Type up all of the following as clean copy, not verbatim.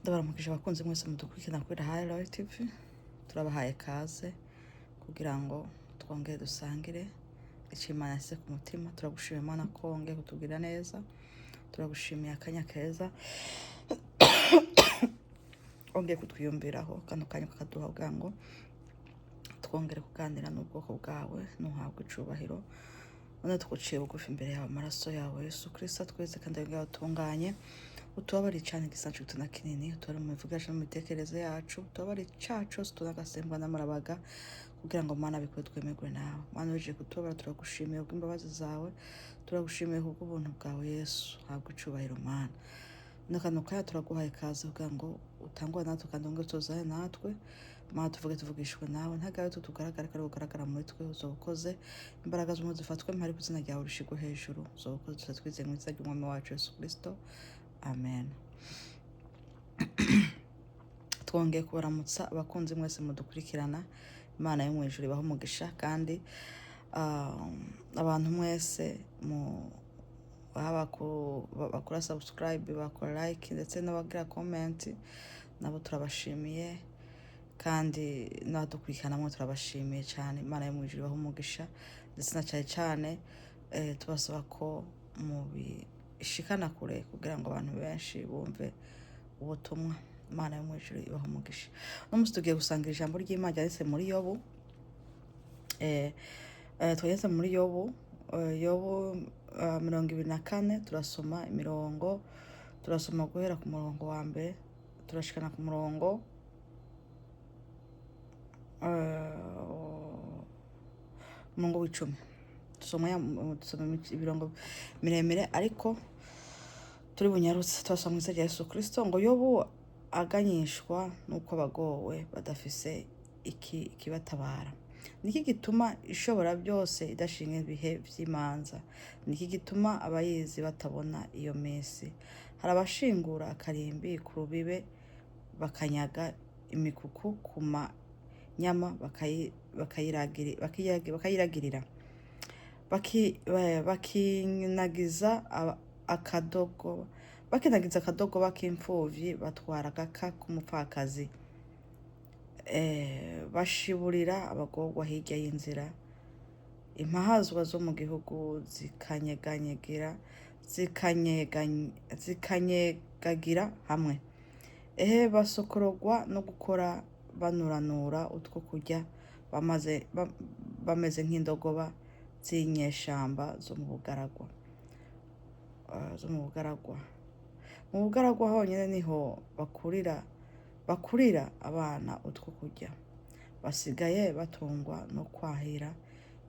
ndabaramukije abakunzi mwese mudukurikirana kuri Royal TV. Turabahaye kaze kugira ngo twongere dusangire icyo Imana yashyize ku mutima. Turagushimiye Imana ko wongeye kutubwira neza, turagushimiye akanya keza wongeye kutwiyumviraho, kano kanya kakaduha kugira ngo twongere kuganira n'ubwoko bwawe, nuhabwe icubahiro. None tuguciye bugufi imbere yawe, amaraso yawe Yesu Kristo tweze kandi ngaho utunganye, utubabare cyane igisanzwe tuna kinini, utubare mu mivugaje no mu mitekerereze yacu, utubabare cyacu tunagasembwa n'amarabaga kugira ngo Mana bikwe twemerwe nawe. Mana uje kutubara, turagushimiye kubw'imbabazi zawe, turagushimiye kubw'ubuntu bwawe Yesu, habwe icubahiro Mana. Nakano kaya turaguhaye kaze kugira ngo utangwa natwe kandi ngo tuzaye natwe. Mana tuvugishwe nawe, ntagawe tutugaragara kandi ugaragara muri twe, uzobukoze imbaraga z'umwe zifatwe mpari ku izina ryawe rishigwe hejuru, uzobukoze tutatwize mu izina ry'umwami wacu Yesu Kristo, amen. Twongeye kubaramutsa abakunzi mwese mudukurikirana. Imana yo mu ijuru ibaho umugisha, kandi abantu mwese bakora subscribe, bakora like ndetse n'abagira comment, nabo turabashimiye, kandi n'abadukurikirana turabashimiye cyane. Imana yo mu ijuru ibaho umugisha, ndetse na cyane tubasaba ko mubishikana kure kugira ngo abantu benshi bumve ubutumwa. Imana yo mu ijuru ibaho umugisha. No musi tugiye gusangira ijambo ry'Imana ryanditse muri Yobu. Twageze muri Yobu 24, turasoma imirongo, turasoma guhera ku murongo wa mbere turashikana ku murongo w'icumi. Dusoma ibirongo miremire ariko turi bunyarutse. Turasoma mu izina rya Yesu Kristo ngo Yobu aganyishwa nuko abagowe badafise ikibatabara. Niki gituma ishobora byose idashinga ibihe by'imanza? Niki gituma abayizi batabona iyo minsi? Hari abashingura akarimbi ku rubibe, bakanyaga imikuku ku manyama, bakayiragirira, bakinagiza akadogo bak'imfuvyi, batwara agaka k'umupfakazi, bashiburira abagorwa hirya y'inzira. Impahazwa zo mu gihugu zikanyegagira hamwe. Basokorogwa no gukora banuranura utwo kurya, bameze nk'indogoba z'inyeshamba zo mu bugaragwa. Mu bugaragwa honyine niho bakurira abana utwo kurya. Basigaye batungwa no kwahira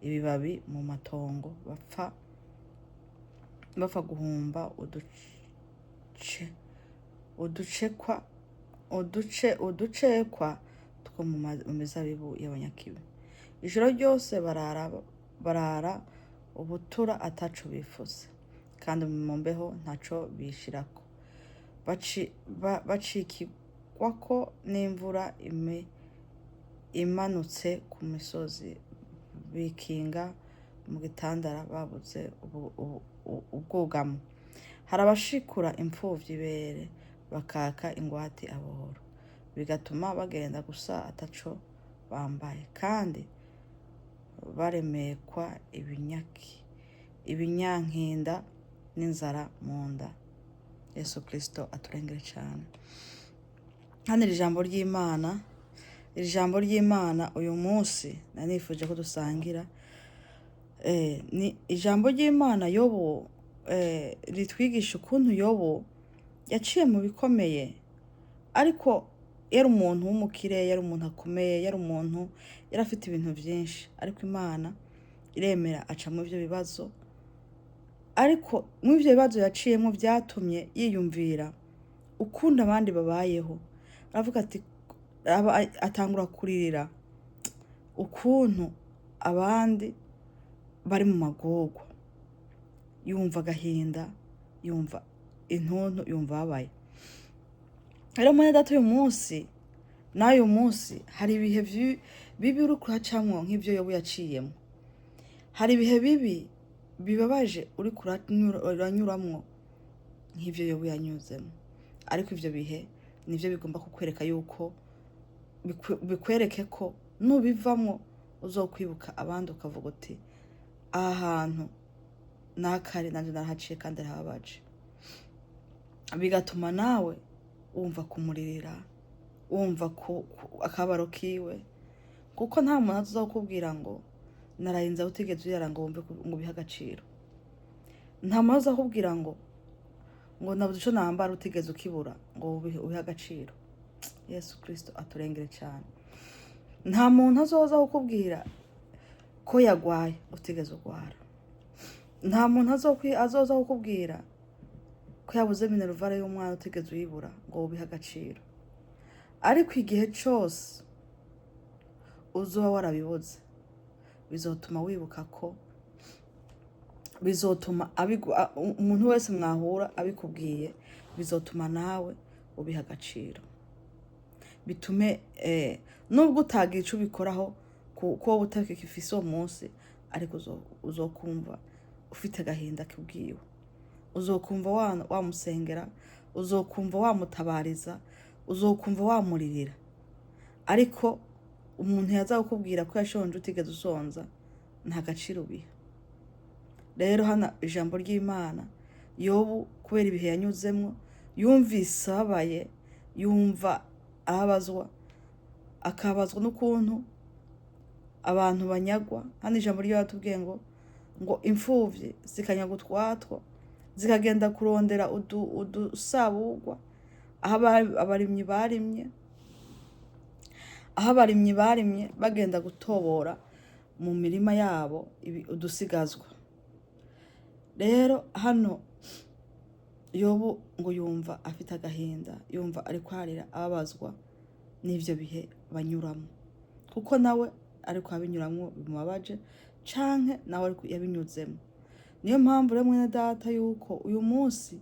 ibibabi mu matongo, bapfa guhumba uducekwa two mu mizabibu y'abanyakibi. Ijoro ryose barara ubutura ataco bifuza, kandi mu mbeho ntaco bishirako. Bacikigwako n'imvura imanutse ku misozi, bikinga mu gitandara babuze ubwugamo. Hari abashikura imfuvyi ibere, bakaka ingwate abohoro, bigatuma bagenda gusa ataco bambaye, kandi baremekwa ibinyankinda n'inzara mu nda. Yesu Kristo aturengere cyane. Hano iri jambo ry'Imana uyu munsi nanifuje ko dusangira. Ni ijambo ry'Imana Yobu ritwigisha ukuntu Yobu yaciye mu bikomeye, ariko yari umuntu w'umukire, yari umuntu akomeye, yari umuntu yari afite ibintu byinshi, ariko Imana iremera aca mu ibyo bibazo. Ariko mu ibyo bibazo yaciyemo byatumye yiyumvira ukunda abandi babayeho. Aravuga ati, atangura kuririra ukuntu abandi bari mu magorwa, yumva agahinda, yumva intuntu, yumva ababaye. Rero mwene data, uyu munsi n'uyu munsi hari ibihe bibi uri kuracamwo nk'ibyo Yobu yaciyemo. Hari ibihe bibi bibabaje uri kuranyuramwo nk'ibyo Yobu yanyuzemo, ariko ivyo bihe nivyo bigomba kukwereka yuko bikwereke ko nubivamwo uzokwibuka abandi ukavuga uti aha hantu nakare nanje narahaciye kandi arahabaje, bigatuma nawe wumva kumuririra, wumva akabaro kiwe, kuko nta muntu azokubwira ngo narahinze utigeze uyara ngo wumve ngo biha agaciro. Nta muntu azokubwira ngo nabuze ico nambara utigeze ukibura ngo ubihe agaciro. Yesu Kristo aturengere cyane. Nta muntu azoza kukubwira ko yagwaye utigeze ugwara. Nta muntu azoza kukubwira ko yabuze minervare y'umwana utigeze uyibura ngo ubihe agaciro. Ariko igihe cyose uzoba warabibuze bizotuma wibuka ko, bizotuma umuntu wese mwahura abikubwiye, bizotuma nawe ubiha agaciro. Bitume nubwo utagira ico ubikoraho ko utakifise uwo munsi, ariko uzokumva ufite agahinda kibwiwe, uzokumva wamusengera, uzokumva wamutabariza, uzokumva wamuririra. Ariko umuntu yaza kukubwira ko yashonje utigeze usonza, nta gaciro biha. Rero hana ijambo ry'Imana, Yobu kubera ibihe yanyuzemwo, yumvise ababaye, yumva abazwa, akabazwa n'ukuntu abantu banyagwa. Hano ijambo ry'Imana ngo imfuvyi zikanyagwa utwatwo, zikagenda kurondera udusabugwa aho abarimyi barimye, bagenda gutobora mu mirima yabo udusigazwa. Rero hano Yobu ngo yumva afite agahinda, yumva ariko harira, ababazwa n'ivyo bihe banyuramo, kuko nawe ariko abinyuramwo bimubabaje, canke nawe ariko yabinyuzemo. Niyo mpamvu rero mwene data yuko uyu munsi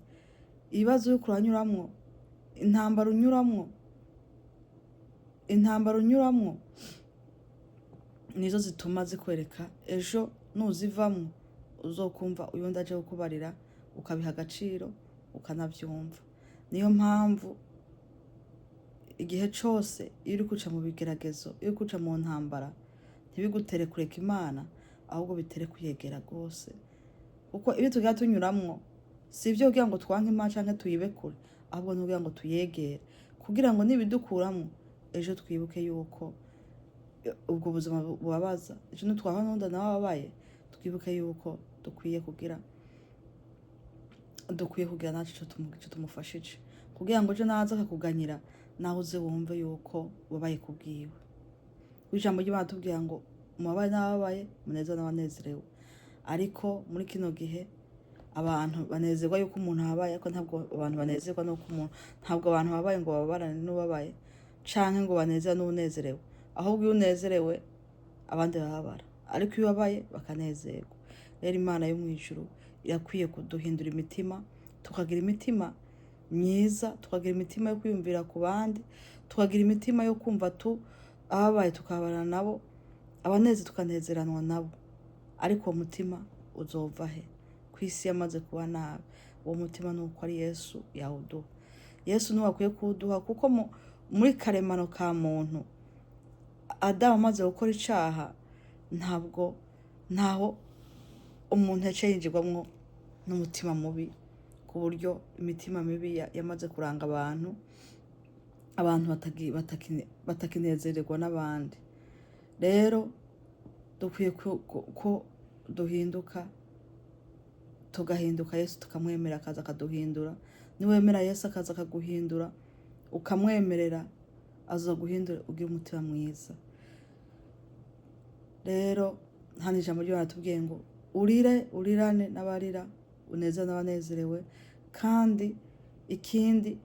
ibibazo uriko uranyuramwo, intambara unyuramwo nizo zituma zikwereka ejo nuzivamwo uzokumva uyundi aje kukubarira, ukabiha agaciro, ukanavyumva. Niyo mpamvu igihe cose iyo uri kuca mu bigeragezo, iyo uri kuca mu ntambara, ntibigutere kureka Imana, ahubwo bitere kuyegera rwose. Kuko ibyo tugira tunyuramwo si ivyo kugira ngo twanke Imana canke tuyibe kure, ahubwo ni kugira ngo tuyegere, kugira ngo nibidukuramwo ejo twibuke yuko ubwo buzima bubabaza, ejo nitwaba n'undi nawe ababaye, twibuke yuko dukwiye kugira naco ico tumufashije, kugira ngo ejo naza akakuganyira nawe uze wumve yuko wabaye kubwiwe. Ijambo ry'Imana tubwira ngo mubabaye n'ababaye, munezerwe n'abanezerewe. Ariko muri kino gihe abantu banezerwa yuko umuntu ababaye, ariko ntabwo abantu banezerwa nuko ntabwo abantu babaye ngo bababarane n'ubabaye, canke ngo banezerwe n'unezerewe. Ahubwo iyo unezerewe abandi bababara, ariko iyo ubabaye bakanezerwa. Rero Imana yo mw'ijuru irakwiye kuduhindura imitima, tukagira imitima myiza, tukagira imitima yo kwiyumvira ku bandi, tukagira imitima yo kumva ababaye tukabarana nabo, abaneze tukanezeranwa nabo. Ariko uwo mutima uzova he? Kw'isi yamaze kuba nabi. Uwo mutima nuko ari Yesu yawuduha. Yesu niwe akwiye kuwuduha, kuko muri karemano ka muntu Adamu amaze gukora icaha, ntaho umuntu yaciye yinjirwamwo n'umutima mubi, ku buryo imitima mibi yamaze kuranga abantu batakinezererwa n'abandi. Rero dukwiye ko duhinduka, tugahinduka, Yesu tukamwemera akaza akaduhindura. Niwemera Yesu akaza akaguhindura, ukamwemerera, azoguhindura ugira umutima mwiza. Rero hano ijambo ry'Imana tubwiye ngo urirane n'abarira, unezerwe n'abanezerewe. Kandi ikindi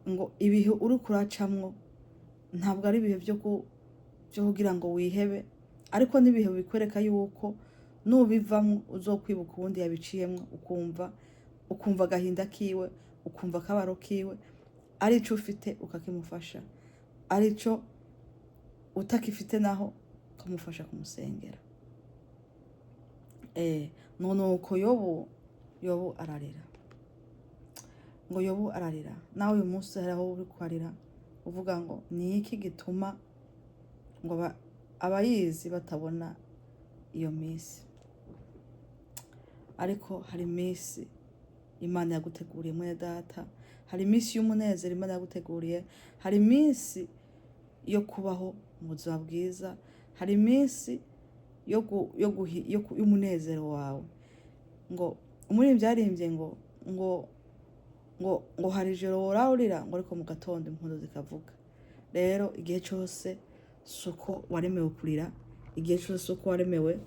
ngo ibihe uri kuracamwo ntabwo ari ibihe byo kugira ngo wihebe, ariko n'ibihe bikwereka yuko nubivamwo uzokwibuka ubundi yabiciyemwo, ukumva agahinda kiwe, ukumva akabaro kiwe, arico ufite ukakimufasha, arico utakifite naho ukamufasha kumusengera. Nuko Yobu ararira. ngo Yobu ararira. Nawe uyu munsi hariho uri kwarira uvuga ngo ni iki gituma ngo abayizi batabona iyo minsi. Ariko hari iminsi Imana yaguteguriye mwene data, hari iminsi y'umunezero Imana yaguteguriye, hari iminsi yo kubaho mu buzima bwiza, hari iminsi y'umunezero wawe. Ngo umuririmbyi yaririmbye ngo hari ijoro woraho urira ngo ariko mu gatondo impundu zikavuga. Rero igihe cyose si uko waremewe kurira, igihe cyose si uko waremewe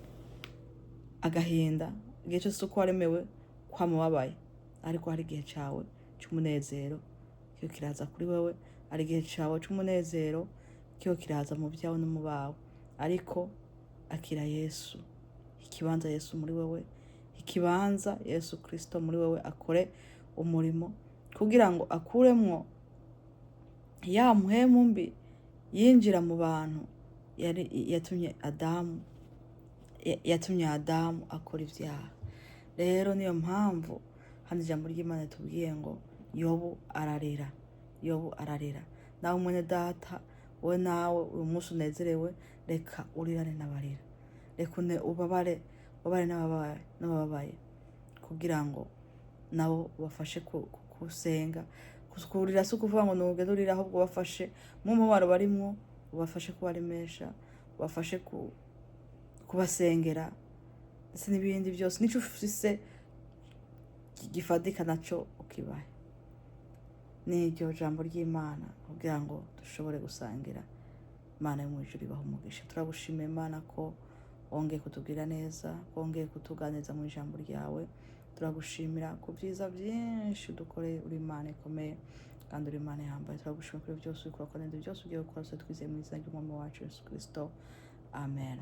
agahinda, igihe cyose si uko waremewe kwamubabaye, ariko hari igihe cyawe cy'umunezero kiyo kiraza kuri wewe, hari igihe cyawe cy'umunezero kiyo kiraza mu byawe no mu bawe. Ariko akira Yesu, ikibanza Yesu muri wewe, ikibanza Yesu Kristo muri wewe akore umurimo kugira ngo akuremwo ya muhemu mbi yinjira mu bantu yatumye Adamu akora ibyaha. Rero niyo mpamvu hano ijambo ry'Imana tubwiye ngo Yobu ararira, Yobu ararira. Nawe mwene data, wowe nawe uyu munsi unezerewe, reka urirane n'abarira, reka ubabare n'abababaye kugira ngo nabo bafashe kusenga. Kurira si ukuvuga ngo nugende urira, ahubwo bafashe mu mubabaro barimwo, ubafashe kubaremesha, ubafashe kubasengera ndetse n'ibindi byose. Nico ufise gifatika naco ukibahe. Ni iryo jambo ry'Imana kugira ngo dushobore gusangira. Imana yo mu ijuru ibahe umugisha. Turagushimiye Imana ko wongeye kutubwira neza, wongeye kutuganiriza mu ijambo ryawe. Turagushimira ku byiza byinshi dukoreye. Uri Imana ikomeye kandi uri Imana ihambaye. Turagushimira kuri byose ukora, kandi byose ugiye gukora twizeye mu izina ry'Umwami wacu Yesu Kristo. Amen.